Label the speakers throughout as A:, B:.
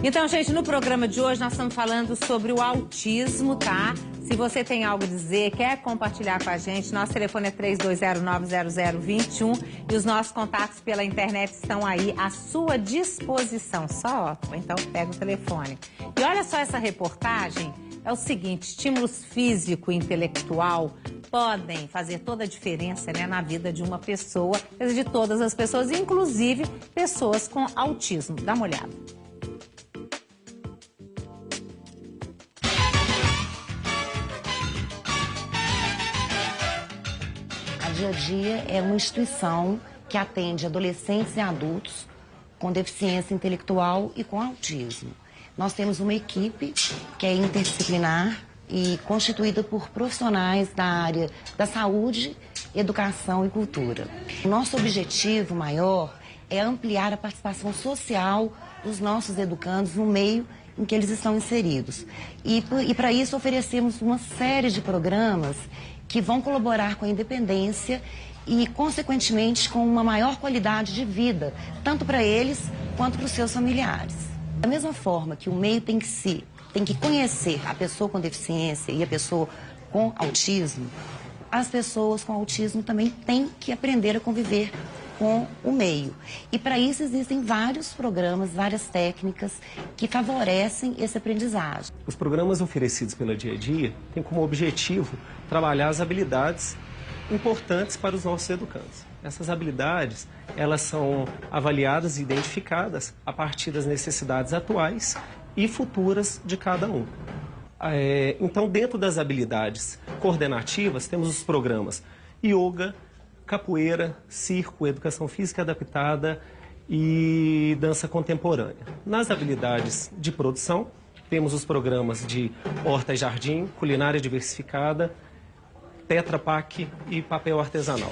A: Então, gente, no programa de hoje nós estamos falando sobre o autismo, tá? Se você tem algo a dizer, quer compartilhar com a gente, nosso telefone é 32090021 e os nossos contatos pela internet estão aí à sua disposição. Só, então pega o telefone. E olha só essa reportagem, é o seguinte, estímulos físico e intelectual podem fazer toda a diferença, né, na vida de uma pessoa, de todas as pessoas, inclusive pessoas com autismo. Dá uma olhada.
B: Dia a Dia é uma instituição que atende adolescentes e adultos com deficiência intelectual e com autismo. Nós temos uma equipe que é interdisciplinar e constituída por profissionais da área da saúde, educação e cultura. O nosso objetivo maior é ampliar a participação social dos nossos educandos no meio em que eles estão inseridos. E para isso oferecemos uma série de programas que vão colaborar com a independência e, consequentemente, com uma maior qualidade de vida, tanto para eles quanto para os seus familiares. Da mesma forma que o meio tem que conhecer a pessoa com deficiência e a pessoa com autismo, as pessoas com autismo também têm que aprender a conviver com o meio. E para isso existem vários programas, várias técnicas que favorecem esse aprendizagem.
C: Os programas oferecidos pela Dia a Dia têm como objetivo trabalhar as habilidades importantes para os nossos educandos. Essas habilidades, elas são avaliadas e identificadas a partir das necessidades atuais e futuras de cada um. Então, dentro das habilidades coordenativas, temos os programas yoga, capoeira, circo, educação física adaptada e dança contemporânea. Nas habilidades de produção, temos os programas de horta e jardim, culinária diversificada, Tetra Pak e papel artesanal.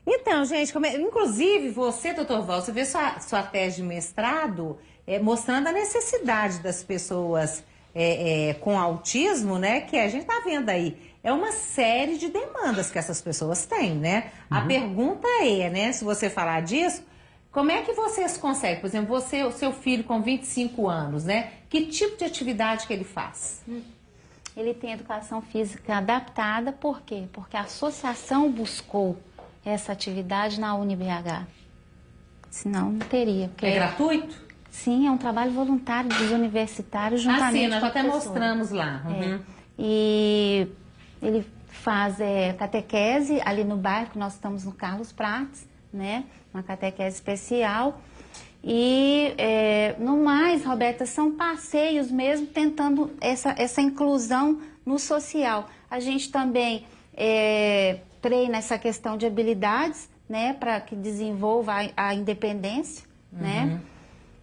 A: Então, gente, inclusive você, doutor Val, você vê sua tese de mestrado mostrando a necessidade das pessoas com autismo, né? Que a gente tá vendo aí. É uma série de demandas que essas pessoas têm, né? A pergunta é, né? Se você falar disso, como é que vocês conseguem? Por exemplo, você, o seu filho com 25 anos, né? Que tipo de atividade que ele faz?
D: Ele tem educação física adaptada, por quê? Porque a associação buscou essa atividade na UniBH. Senão não teria.
A: É gratuito?
D: Sim, é um trabalho voluntário dos universitários juntamente
A: sim, nós
D: com a
A: até
D: professora.
A: mostramos lá.
D: E ele faz catequese ali no bairro, que nós estamos no Carlos Prates, né? Uma catequese especial. E, no mais, Roberta, são passeios mesmo, tentando essa inclusão no social. A gente também treina essa questão de habilidades, né? Para que desenvolva a independência, né?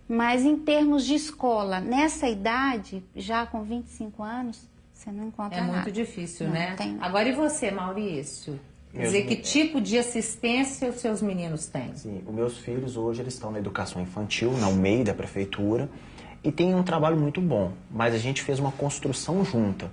D: Mas em termos de escola, nessa idade, já com 25 anos, você não encontra nada.
A: É muito difícil, né?
D: Tem.
A: Agora, e você, Maurício? Quer dizer, que tipo de assistência os seus meninos têm?
E: Sim, os meus filhos hoje eles estão na educação infantil, na UMEI da prefeitura, e tem um trabalho muito bom, mas a gente fez uma construção junta.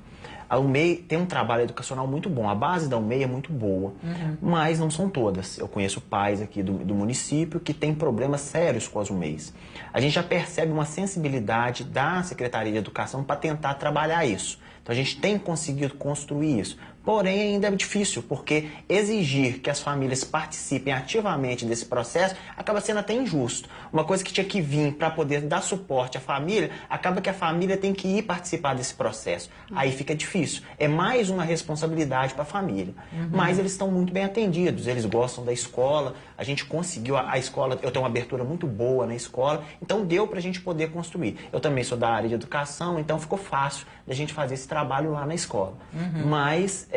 E: A UMEI tem um trabalho educacional muito bom, a base da UMEI é muito boa, mas não são todas. Eu conheço pais aqui do município que têm problemas sérios com as UMEIs. A gente já percebe uma sensibilidade da Secretaria de Educação para tentar trabalhar isso. Então a gente tem conseguido construir isso. Porém, ainda é difícil, porque exigir que as famílias participem ativamente desse processo acaba sendo até injusto. Uma coisa que tinha que vir para poder dar suporte à família, acaba que a família tem que ir participar desse processo. Aí fica difícil. É mais uma responsabilidade para a família. Mas eles estão muito bem atendidos, eles gostam da escola, a gente conseguiu a escola, eu tenho uma abertura muito boa na escola, então deu para a gente poder construir. Eu também sou da área de educação, então ficou fácil da gente fazer esse trabalho lá na escola. Mas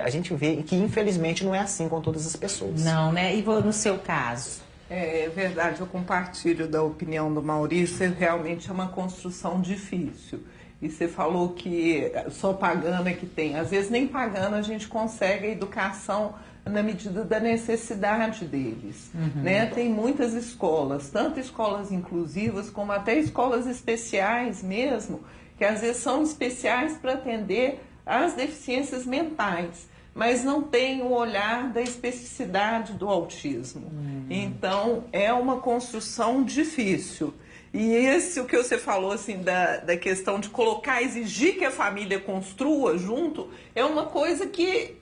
E: a gente vê que infelizmente não é assim com todas as pessoas.
A: Não, né? E no seu caso?
F: É verdade, eu compartilho da opinião do Maurício, realmente é uma construção difícil. E você falou que só pagando é que tem. Às vezes nem pagando a gente consegue a educação na medida da necessidade deles. Né? Tem muitas escolas, tanto escolas inclusivas como até escolas especiais mesmo, que às vezes são especiais para atender as deficiências mentais, mas não tem o olhar da especificidade do autismo. Então, é uma construção difícil. E esse, o que você falou, assim, da questão de colocar, exigir que a família construa junto, é uma coisa que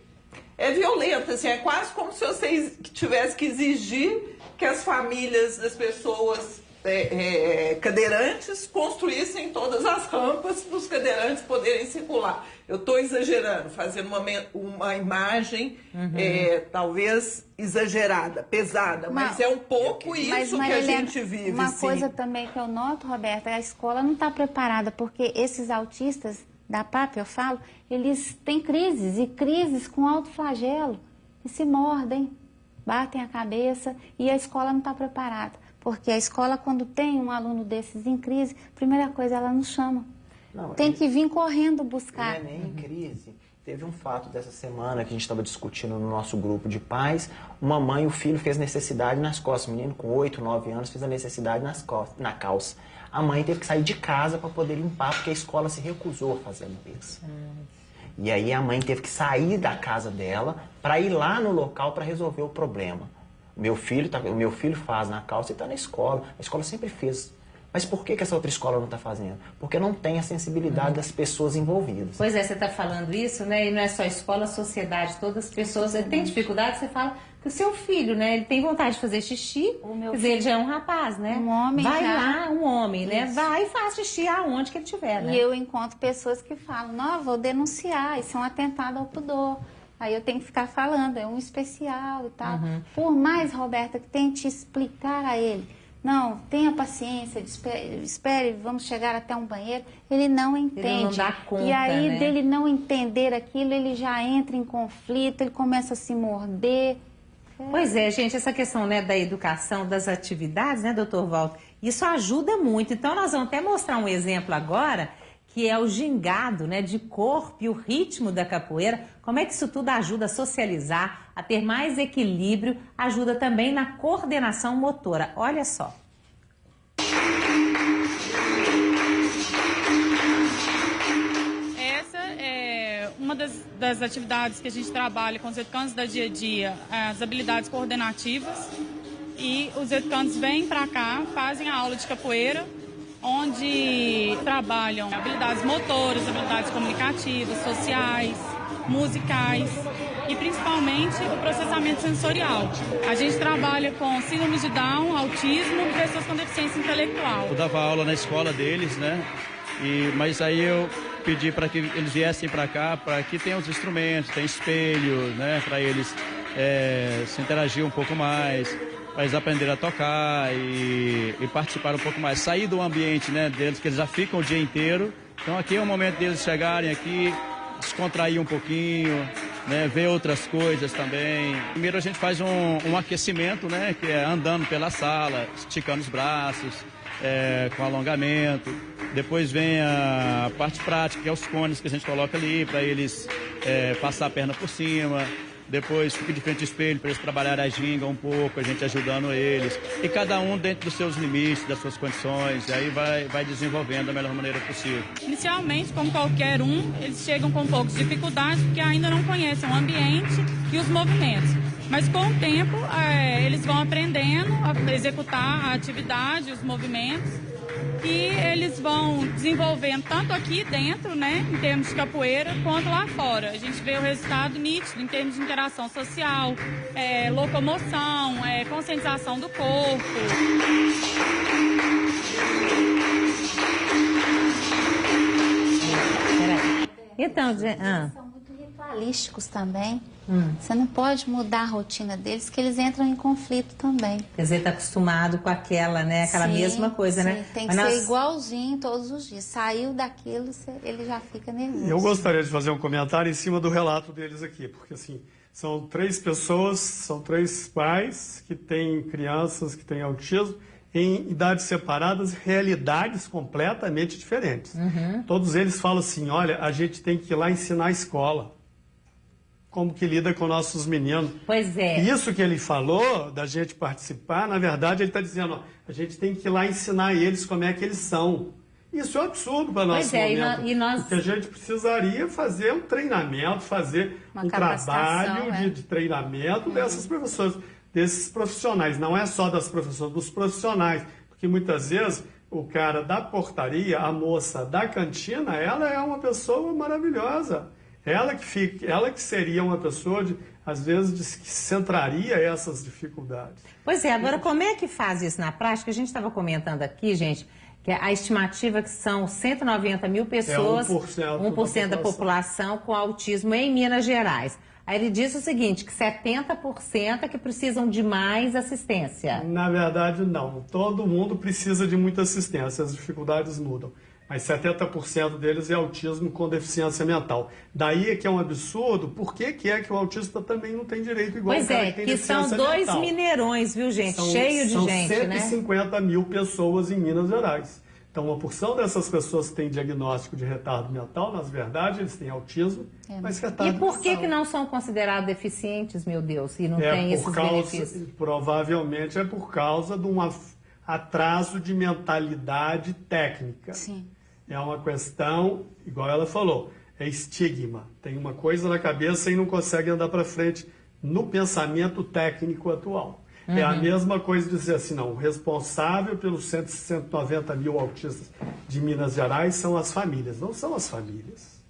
F: é violenta, assim, é quase como se você tivesse que exigir que as famílias das pessoas cadeirantes construíssem todas as rampas para os cadeirantes poderem circular. Eu estou exagerando, fazendo uma imagem talvez exagerada, pesada, mas é um pouco isso que a gente vive.
D: Uma
F: sim.
D: coisa também que eu noto, Roberta, a escola não está preparada, porque esses autistas da PAP, eu falo, eles têm crises, e crises com alto flagelo, e se mordem, batem a cabeça, e a escola não está preparada. Porque a escola, quando tem um aluno desses em crise, primeira coisa, ela nos chama.
E: Não,
D: tem que vir correndo buscar.
E: Não é nem em crise. Teve um fato dessa semana que a gente estava discutindo no nosso grupo de pais. Uma mãe e o filho fez necessidade nas costas. O menino com 8, 9 anos fez a necessidade nas costas, na calça. A mãe teve que sair de casa para poder limpar, porque a escola se recusou a fazer a limpeza. E aí a mãe teve que sair da casa dela para ir lá no local para resolver o problema. O meu filho faz na calça e está na escola. A escola sempre fez. Mas por que essa outra escola não está fazendo? Porque não tem a sensibilidade das pessoas envolvidas.
A: Pois é, você está falando isso, né? E não é só a escola, a sociedade, todas as pessoas. Ele tem dificuldade, você fala que o seu filho, né? Ele tem vontade de fazer xixi. Quer dizer, ele já é um rapaz, né?
D: Um homem
A: vai
D: já.
A: lá, um homem, né?
D: Isso.
A: Vai e faz xixi aonde que ele tiver, né?
D: E eu encontro pessoas que falam, não, vou denunciar, isso é um atentado ao pudor. Aí eu tenho que ficar falando, é um especial e tal. Por mais, Roberta, que tente explicar a ele, não, tenha paciência, espere, vamos chegar até um banheiro, ele não entende.
A: Ele não dá conta,
D: e aí,
A: né?
D: dele não entender aquilo, ele já entra em conflito, ele começa a se morder.
A: Pois é, gente, essa questão, né, da educação, das atividades, né, doutor Walter, isso ajuda muito. Então, nós vamos até mostrar um exemplo agora, que é o gingado, né, de corpo e o ritmo da capoeira. Como é que isso tudo ajuda a socializar, a ter mais equilíbrio, ajuda também na coordenação motora. Olha só.
G: Essa é uma das atividades que a gente trabalha com os educandos da dia a dia, as habilidades coordenativas. E os educandos vêm para cá, fazem a aula de capoeira, onde trabalham habilidades motoras, habilidades comunicativas, sociais, musicais e principalmente o processamento sensorial. A gente trabalha com síndrome de Down, autismo e pessoas com deficiência intelectual.
H: Eu dava aula na escola deles, né? Mas aí eu pedi para que eles viessem para cá, para que tenha os instrumentos, tem espelho, né? Para eles se interagir um pouco mais, para eles aprenderem a tocar e participar um pouco mais. Sair do ambiente, né, deles, que eles já ficam o dia inteiro. Então aqui é o momento deles chegarem aqui, descontrair um pouquinho, né, ver outras coisas também. Primeiro a gente faz um aquecimento, né, que é andando pela sala, esticando os braços, com alongamento. Depois vem a parte prática, que é os cones que a gente coloca ali para eles passar a perna por cima. Depois fica de frente ao espelho para eles trabalharem a ginga um pouco, a gente ajudando eles. E cada um dentro dos seus limites, das suas condições, e aí vai desenvolvendo da melhor maneira possível.
G: Inicialmente, como qualquer um, eles chegam com um pouco de dificuldade porque ainda não conhecem o ambiente e os movimentos. Mas com o tempo, eles vão aprendendo a executar a atividade, os movimentos, e eles vão desenvolvendo tanto aqui dentro, né, em termos de capoeira, quanto lá fora. A gente vê o resultado nítido em termos de interação social, locomoção, conscientização do corpo.
A: Então,
D: São muito ritualísticos também. Você não pode mudar a rotina deles, que eles entram em conflito também.
A: quer dizer, está acostumado com aquela, né, aquela
D: Sim,
A: mesma coisa,
D: sim,
A: né?
D: tem que ser igualzinho todos os dias. Saiu daquilo, ele já fica nervoso.
I: Eu gostaria de fazer um comentário em cima do relato deles aqui, porque assim, são 3 pessoas, são 3 pais que têm crianças que têm autismo em idades separadas, realidades completamente diferentes. Todos eles falam assim, olha, a gente tem que ir lá ensinar a escola. Como que lida com nossos meninos.
A: Pois é.
I: Isso que ele falou, da gente participar, na verdade ele está dizendo, ó, a gente tem que ir lá ensinar eles como é que eles são. Isso é um absurdo para nós. Porque a gente precisaria fazer um treinamento, fazer um trabalho de treinamento dessas pessoas, desses profissionais. Não é só das profissões, dos profissionais. Porque muitas vezes o cara da portaria, a moça da cantina, ela é uma pessoa maravilhosa. Ela que seria uma pessoa, às vezes, que centraria essas dificuldades.
A: Pois é, agora como é que faz isso na prática? A gente estava comentando aqui, gente, que a estimativa que são 190 mil pessoas, 1% da população com autismo em Minas Gerais. Aí ele disse o seguinte, que 70% é que precisam de mais assistência.
I: Na verdade, não. Todo mundo precisa de muita assistência, as dificuldades mudam. Mas 70% deles é autismo com deficiência mental. Daí é que é um absurdo, por que é que o autista também não tem direito igual
A: ao cara que tem deficiência mental? Pois é, que são 2 Mineirões, viu, gente? Cheio de gente, né?
I: São 150 mil pessoas em Minas Gerais. Então, uma porção dessas pessoas que têm diagnóstico de retardo mental, na verdade, eles têm autismo, mas retardo mental.
A: E por que não são considerados deficientes, meu Deus, e não têm esses benefícios?
I: Provavelmente é por causa de um atraso de mentalidade técnica.
D: Sim.
I: É uma questão, igual ela falou, é estigma. Tem uma coisa na cabeça e não consegue andar para frente no pensamento técnico atual. É a mesma coisa dizer assim, não, o responsável pelos 190 mil autistas de Minas Gerais são as famílias. Não são as famílias.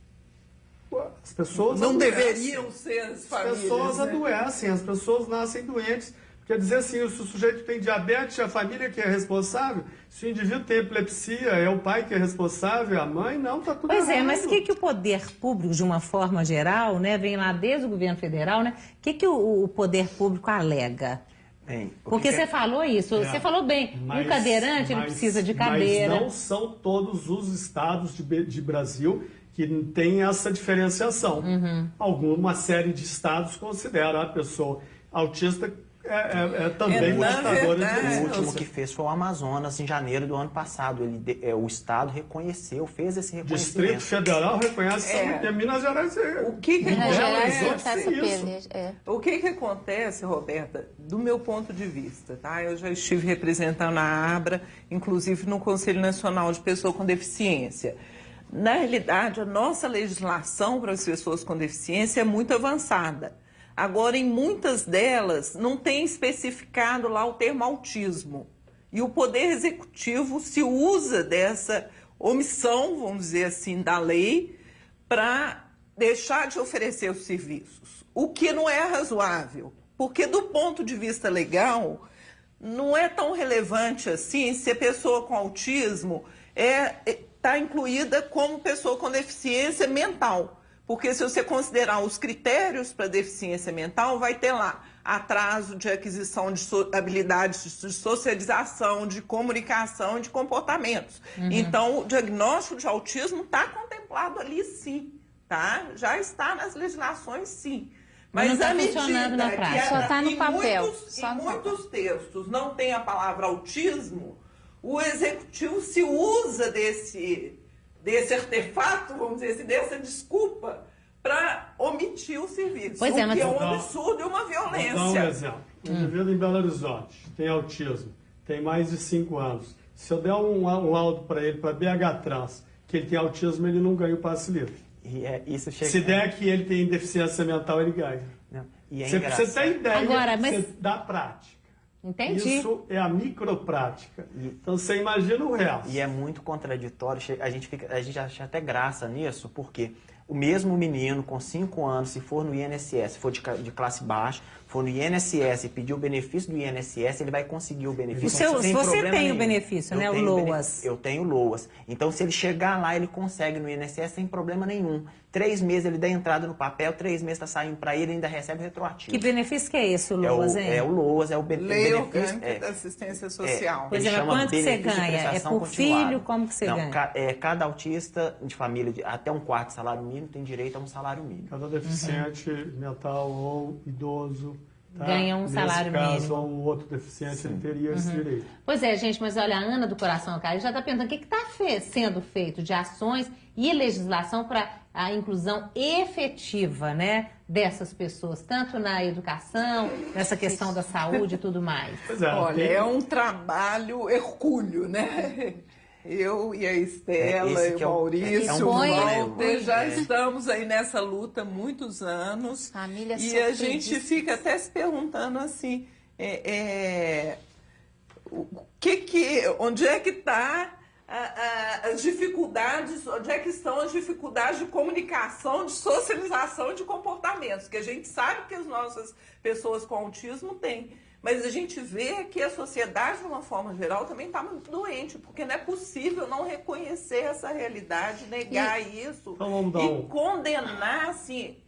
I: As pessoas
F: não
I: adoecem.
F: Deveriam ser as famílias.
I: As pessoas adoecem, as pessoas nascem doentes. Quer dizer assim, se o sujeito tem diabetes, é a família que é responsável. Se o indivíduo tem epilepsia, é o pai que é responsável, a mãe, não, está tudo errado.
A: Pois é, mas o que o poder público, de uma forma geral, né, vem lá desde o governo federal, né? O que o poder público alega?
E: Bem,
A: porque você falou isso, você falou bem, um cadeirante ele precisa de cadeira.
I: Mas não são todos os estados de Brasil que têm essa diferenciação. Uma série de estados consideram a pessoa autista também portadora de doença.
E: O último que fez foi o Amazonas, em janeiro do ano passado. O estado reconheceu, fez esse reconhecimento.
I: Distrito Federal reconhece também. Minas Gerais
F: O que acontece, Roberta, do meu ponto de vista, tá? Eu já estive representando a ABRA, inclusive no Conselho Nacional de Pessoa com Deficiência. Na realidade, a nossa legislação para as pessoas com deficiência é muito avançada. Agora, em muitas delas, não tem especificado lá o termo autismo. E o Poder Executivo se usa dessa omissão, vamos dizer assim, da lei, para deixar de oferecer os serviços. O que não é razoável, porque do ponto de vista legal, não é tão relevante assim se a pessoa com autismo está incluída como pessoa com deficiência mental. Porque se você considerar os critérios para deficiência mental, vai ter lá atraso de aquisição de habilidades de socialização, de comunicação e de comportamentos. Então, o diagnóstico de autismo está contemplado ali, sim. Tá? Já está nas legislações, sim.
A: Mas não está funcionando na prática.
D: Só está no papel.
F: Muitos textos não tem a palavra autismo, o executivo se usa desse artefato, vamos dizer assim, dessa desculpa, para omitir o serviço.
A: Pois é, mas
F: que é um absurdo e uma violência.
I: Vou dar um exemplo. Um indivíduo em Belo Horizonte tem autismo, tem mais de 5 anos. Se eu der um laudo para ele, para BH Trans, que ele tem autismo, ele não ganha o passe livre. Se der que ele tem deficiência mental, ele ganha. Você tem ideia da prática.
A: Entendi.
I: Isso é a microprática. Então você imagina o resto.
E: E é muito contraditório, a gente acha até graça nisso, porque o mesmo menino com 5 anos, se for no INSS, se for de classe baixa, for no INSS e pedir o benefício do INSS, ele vai conseguir o benefício.
A: Você tem o benefício, né? O LOAS.
E: Eu tenho o LOAS. Então, se ele chegar lá, ele consegue no INSS sem problema nenhum. 3 meses ele dá entrada no papel, 3 meses está saindo para ele e ainda recebe retroativo.
A: Que benefício que é esse, o LOAS, hein?
E: É o LOAS, é o
F: Lei
E: benefício.
F: Orgânica da Assistência Social.
A: Pois é, mas quanto que você ganha? É por filho? Como que você ganha?
E: Cada autista de família de até 1/4 de salário mínimo tem direito a um salário mínimo.
I: Cada deficiente mental ou idoso
A: ganha um salário mínimo.
I: Nesse caso, um outro deficiente ele teria esse direito.
A: Pois é, gente, mas olha, a Ana do Coração Carinho já está perguntando o que está sendo feito de ações e legislação para a inclusão efetiva, né, dessas pessoas, tanto na educação, nessa questão da saúde e tudo mais.
F: Olha, é um trabalho hercúleo, né? Eu e a Estela e o Maurício, o Walter, já estamos aí nessa luta há muitos anos.
D: Família
F: e a gente fica até se perguntando assim, onde é que está as dificuldades, onde é que estão as dificuldades de comunicação, de socialização de comportamentos, que a gente sabe que as nossas pessoas com autismo têm. Mas a gente vê que a sociedade, de uma forma geral, também está muito doente, porque não é possível não reconhecer essa realidade, negar isso e condenar, assim,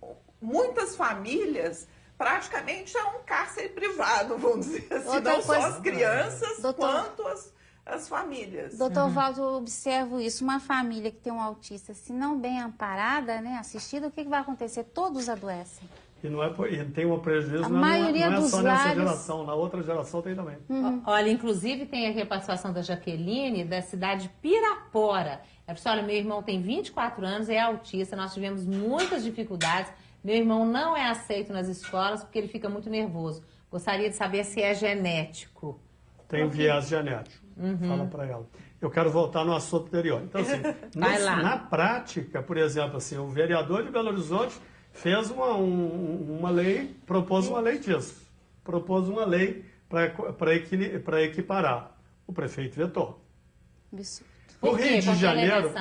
F: muitas famílias praticamente a um cárcere privado, vamos dizer assim, não só as crianças, quanto as famílias.
D: Doutor Walter, eu observo isso, uma família que tem um autista, se não bem amparada, né, assistida, o que vai acontecer? Todos adoecem.
I: E não é, e tem um prejuízo,
D: a
I: não
D: maioria
I: é
D: dos
I: só
D: lares...
I: nessa geração, na outra geração tem também.
A: Olha, inclusive tem aqui a participação da Jaqueline, da cidade de Pirapora. Ela disse, olha, meu irmão tem 24 anos, é autista, nós tivemos muitas dificuldades, meu irmão não é aceito nas escolas porque ele fica muito nervoso. Gostaria de saber se é genético.
I: Tem viés genético, fala para ela. Eu quero voltar no assunto anterior. Então, assim, na prática, por exemplo, assim, o vereador de Belo Horizonte fez uma lei, propôs uma lei disso. Propôs uma lei para equiparar. O prefeito vetou.
A: Por
I: no
A: quê?
I: Rio de Janeiro,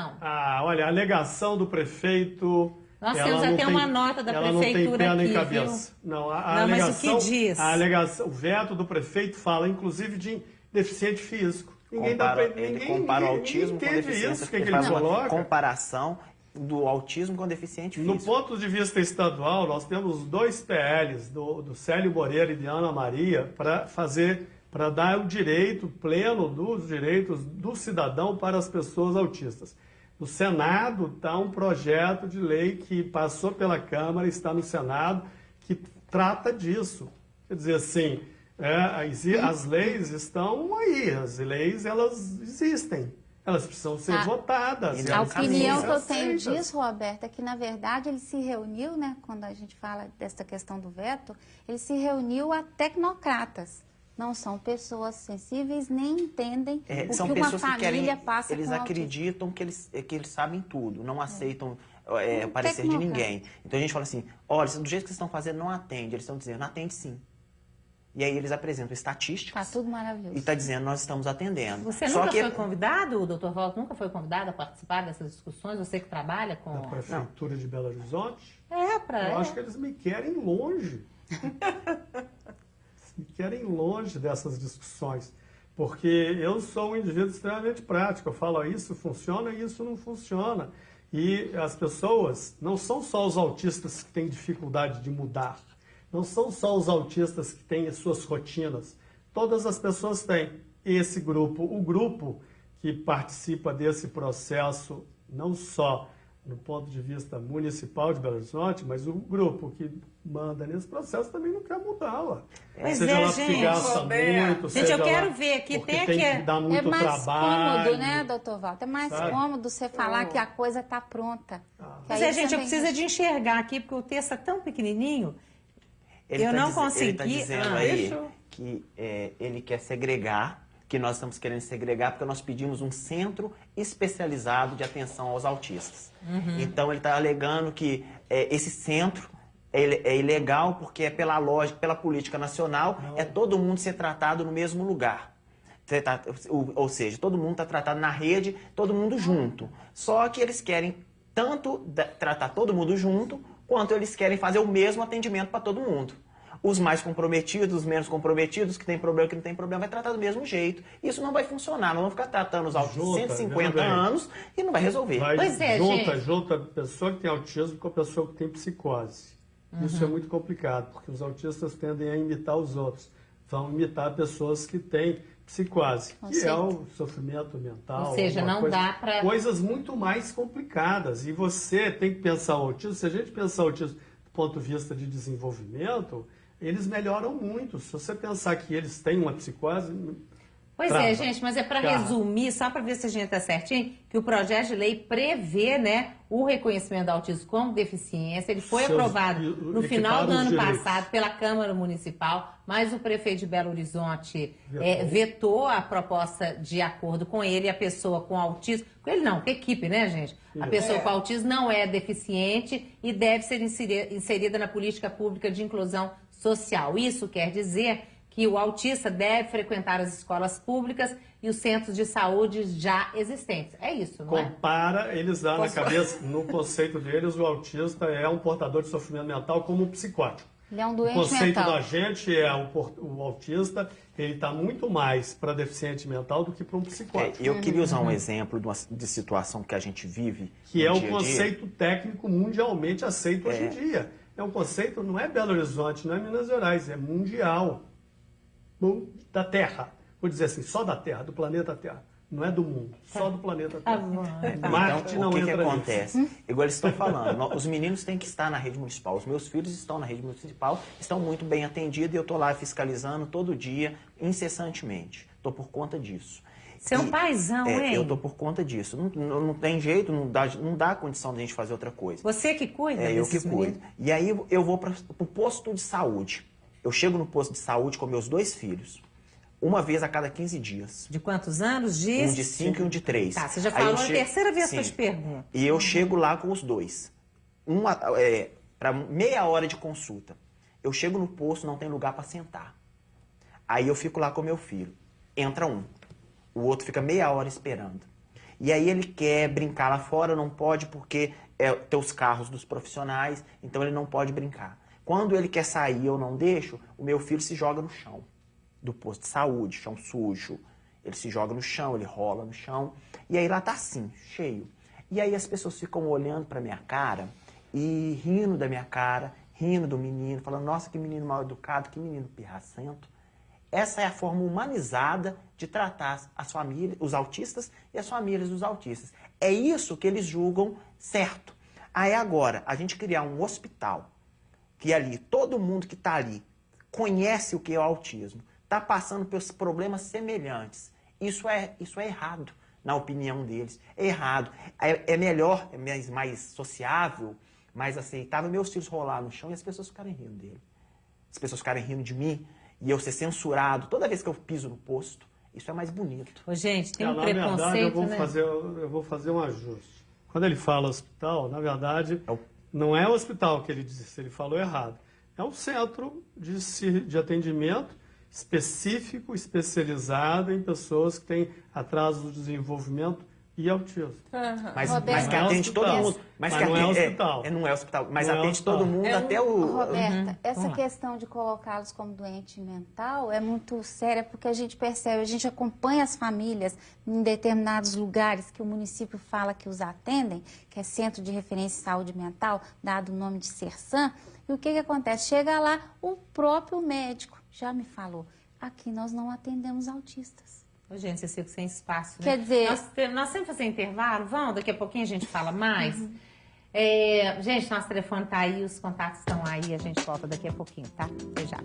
I: olha, a alegação do prefeito...
A: Nós temos até uma nota da prefeitura aqui,
I: não tem pé nem cabeça.
A: Viu?
I: Não,
A: não, mas o que diz?
I: A alegação, o veto do prefeito fala, inclusive, de deficiente físico.
E: Ele compara o autismo com deficiência física. Ele faz uma comparação do autismo com deficiente físico.
I: No ponto de vista estadual, nós temos 2 PLs, do Célio Moreira e de Ana Maria, para dar o direito pleno dos direitos do cidadão para as pessoas autistas. No Senado está um projeto de lei que passou pela Câmara, está no Senado, que trata disso. Quer dizer assim, as leis estão aí, as leis elas existem. Elas precisam ser votadas.
D: A opinião que eu tenho disso, Roberto, é que, na verdade, ele se reuniu, né, quando a gente fala dessa questão do veto, ele se reuniu a tecnocratas. Não são pessoas sensíveis, nem entendem o que uma família passa
E: eles
D: com
E: acreditam que eles sabem tudo, não aceitam parecer de ninguém. Então a gente fala assim, olha, do jeito que vocês estão fazendo não atende. Eles estão dizendo, não atende sim. E aí eles apresentam estatísticas.
D: Está tudo maravilhoso.
E: E está dizendo, nós estamos atendendo.
A: Você nunca foi convidado, o doutor Walter, nunca foi convidado a participar dessas discussões? Você que trabalha com...
I: Da Prefeitura de Belo Horizonte?
A: Eu
I: acho que eles me querem longe. Me querem longe dessas discussões. Porque eu sou um indivíduo extremamente prático. Eu falo, isso funciona e isso não funciona. E as pessoas, não são só os autistas que têm dificuldade de mudar. Não são só os autistas que têm as suas rotinas. Todas as pessoas têm. Esse grupo, o grupo que participa desse processo, não só no ponto de vista municipal de Belo Horizonte, mas o grupo que manda nesse processo também não quer mudá-la.
A: Seja lá porque gasta muito,
I: gente,
A: eu quero ver aqui, tem
I: que dar muito trabalho.
D: É mais cômodo, né, doutor Walter? É mais cômodo você falar que a coisa está pronta.
A: Mas gente, eu preciso de enxergar aqui, porque o texto é tão pequenininho, eu não consegui...
E: Ele está dizendo aí que ele quer segregar, que nós estamos querendo segregar, porque nós pedimos um centro especializado de atenção aos autistas. Então, ele está alegando que esse centro é ilegal porque é pela lógica, pela política nacional, todo mundo ser tratado no mesmo lugar. Ou seja, todo mundo está tratado na rede, todo mundo junto. Só que eles querem tanto tratar todo mundo junto, quanto eles querem fazer o mesmo atendimento para todo mundo. Os mais comprometidos, os menos comprometidos, que tem problema, que não tem problema, vai tratar do mesmo jeito. Isso não vai funcionar. Nós vamos ficar tratando os autistas 150 anos e não vai resolver.
I: Junta a pessoa que tem autismo com a pessoa que tem psicose. Isso é muito complicado, porque os autistas tendem a imitar os outros. Vão imitar pessoas que têm psicose, que é o sofrimento mental.
A: Ou seja, não dá para...
I: Coisas muito mais complicadas. E você tem que pensar o autismo. Se a gente pensar o autismo do ponto de vista de desenvolvimento... eles melhoram muito. Se você pensar que eles têm uma psicose...
A: Pois é, gente, mas é para resumir, só para ver se a gente está certinho, que o projeto de lei prevê, né, o reconhecimento do autismo como deficiência. Ele foi aprovado no final do ano passado pela Câmara Municipal, mas o prefeito de Belo Horizonte vetou a proposta de acordo com ele. A pessoa com autismo, com ele não, com a equipe, né, gente? A pessoa com autismo não é deficiente e deve ser inserida na política pública de inclusão social. Isso quer dizer que o autista deve frequentar as escolas públicas e os centros de saúde já existentes. É isso, não é?
I: Compara, eles dão na cabeça, no conceito deles, o autista é um portador de sofrimento mental como um psicótico.
D: Ele é um doente mental.
I: O conceito da gente é o autista, ele está muito mais para deficiente mental do que para um psicótico.
E: Eu queria usar um exemplo de situação que a gente vive.
I: Que é o conceito técnico mundialmente aceito hoje em dia. É um conceito, não é Belo Horizonte, não é Minas Gerais, é mundial. Da Terra, vou dizer assim, só da Terra, do planeta Terra, não é do mundo, só do planeta Terra. Marte
E: então,
I: não
E: o que
I: entra
E: acontece? Igual eles estão falando, os meninos têm que estar na rede municipal, os meus filhos estão na rede municipal, estão muito bem atendidos e eu estou lá fiscalizando todo dia, incessantemente. Estou por conta disso.
A: Você é um paizão, hein?
E: Eu estou por conta disso. Não tem jeito, não dá condição de a gente fazer outra coisa.
A: Você que cuida
E: eu que cuido.
A: Meninos?
E: E aí eu vou para o posto de saúde. Eu chego no posto de saúde com meus 2 filhos, uma vez a cada 15 dias.
A: De quantos anos?
E: Um de 5 e um de 3.
A: Tá, você já falou a terceira vez que eu te pergunto.
E: E eu chego lá com os 2. Para meia hora de consulta. Eu chego no posto, não tem lugar para sentar. Aí eu fico lá com meu filho. Entra um. O outro fica meia hora esperando. E aí ele quer brincar lá fora, não pode porque tem os carros dos profissionais, então ele não pode brincar. Quando ele quer sair, eu não deixo, o meu filho se joga no chão do posto de saúde, chão sujo. Ele se joga no chão, ele rola no chão. E aí lá tá assim, cheio. E aí as pessoas ficam olhando pra minha cara e rindo da minha cara, rindo do menino, falando, nossa, que menino mal educado, que menino pirracento. Essa é a forma humanizada de tratar as famílias, os autistas e as famílias dos autistas. É isso que eles julgam certo. Aí agora, a gente criar um hospital que ali, todo mundo que está ali conhece o que é o autismo, está passando por problemas semelhantes. Isso é errado, na opinião deles. É errado. É melhor, é mais sociável, mais aceitável meus filhos rolar no chão e as pessoas ficarem rindo dele. As pessoas ficarem rindo de mim e eu ser censurado toda vez que eu piso no posto. Isso é mais bonito.
A: Ô, gente, tem um
I: na
A: preconceito,
I: verdade, eu vou fazer um ajuste. Quando ele fala hospital, na verdade... Não é o hospital que ele disse, ele falou errado. É um centro de atendimento específico, especializado em pessoas que têm atraso do desenvolvimento e autismo.
E: Mas que atende todo mundo.
I: Mas não é hospital.
E: Não é hospital, mas atende todo mundo até o...
D: Roberta, essa questão de colocá-los como doente mental é muito séria porque a gente percebe, a gente acompanha as famílias em determinados lugares que o município fala que os atendem, que é Centro de Referência em Saúde Mental, dado o nome de Sersan, e o que acontece? Chega lá, o próprio médico já me falou, aqui nós não atendemos autistas.
A: Gente, vocês ficam sem espaço, né?
D: Quer dizer...
A: Nós temos que fazer intervalo, vamos? Daqui a pouquinho a gente fala mais. Gente, nosso telefone tá aí, os contatos estão aí, a gente volta daqui a pouquinho, tá? Até já.